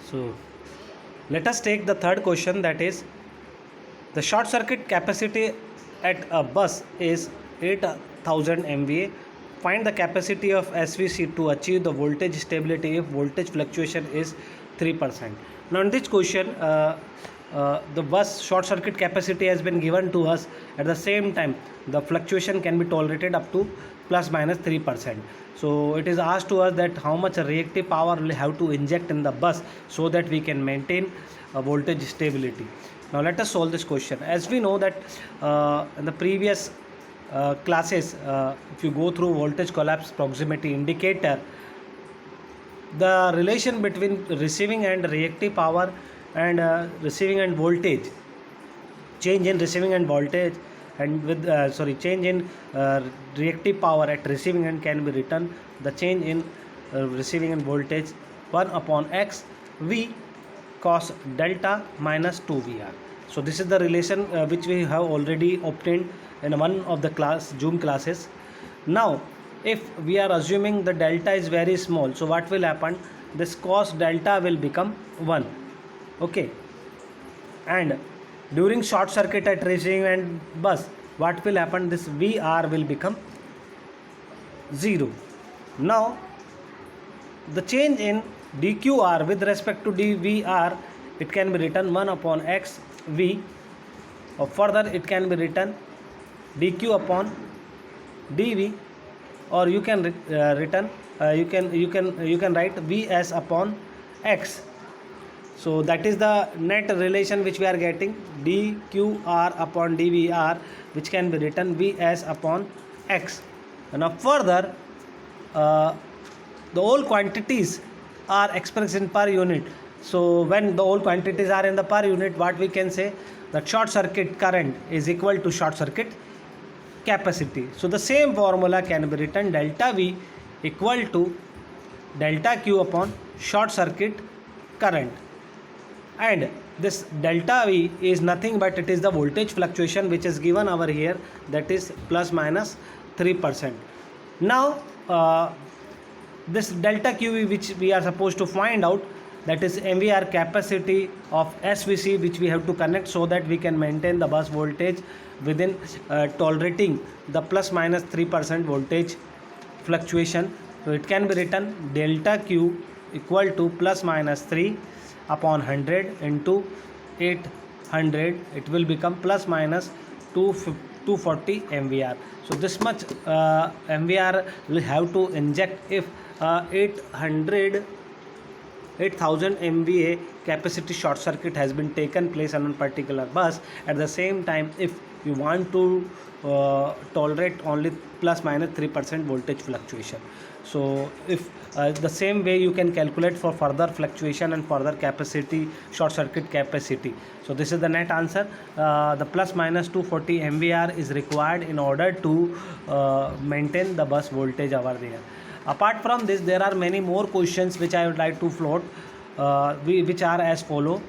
So let us take the third question, that is the short circuit capacity at a bus is 8000 MVA. Find the capacity of SVC to achieve the voltage stability if voltage fluctuation is 3%. Now in this question, the bus short circuit capacity has been given to us. At the same time, the fluctuation can be tolerated up to plus minus 3%. So it is asked to us that how much reactive power we have to inject in the bus so that we can maintain a voltage stability. Now let us solve this question. As we know that in the previous classes, if you go through voltage collapse proximity indicator, the relation between receiving and reactive power and receiving and voltage, change in receiving and voltage and with change in reactive power at receiving end can be written the change in receiving and voltage 1 upon x v cos delta minus 2 vr. So this is the relation which we have already obtained in one of the Zoom classes. Now if we are assuming the delta is very small, so what will happen, this cos delta will become 1. Okay, and during short circuit at receiving end bus, what will happen, this VR will become 0. Now the change in dqr with respect to dvr, it can be written 1 upon x v, or further it can be written dq upon dv, or you can you can write vs upon x. So that is the net relation which we are getting, dqr upon dvr, which can be written vs upon x. And now further, the all quantities are expressed in per unit. So when the all quantities are in the per unit, what we can say, that short circuit current is equal to short circuit capacity. So the same formula can be written, delta V equal to delta Q upon short circuit current, and this delta V is nothing but it is the voltage fluctuation which is given over here, that is plus minus 3%. Now this delta QV which we are supposed to find out, that is MVR capacity of SVC, which we have to connect so that we can maintain the bus voltage within tolerating the plus minus 3% voltage fluctuation. So it can be written delta Q equal to plus minus 3 upon 100 into 800, it will become plus minus 240 MVR. So this much MVR will have to inject if 8000 MVA capacity short circuit has been taken place on a particular bus. At the same time, if you want to tolerate only plus minus 3% voltage fluctuation, so if the same way you can calculate for further fluctuation and further capacity, short circuit capacity. So this is the net answer. The plus minus 240 MVR is required in order to maintain the bus voltage over there. Apart from this, there are many more questions which I would like to float, which are as follow.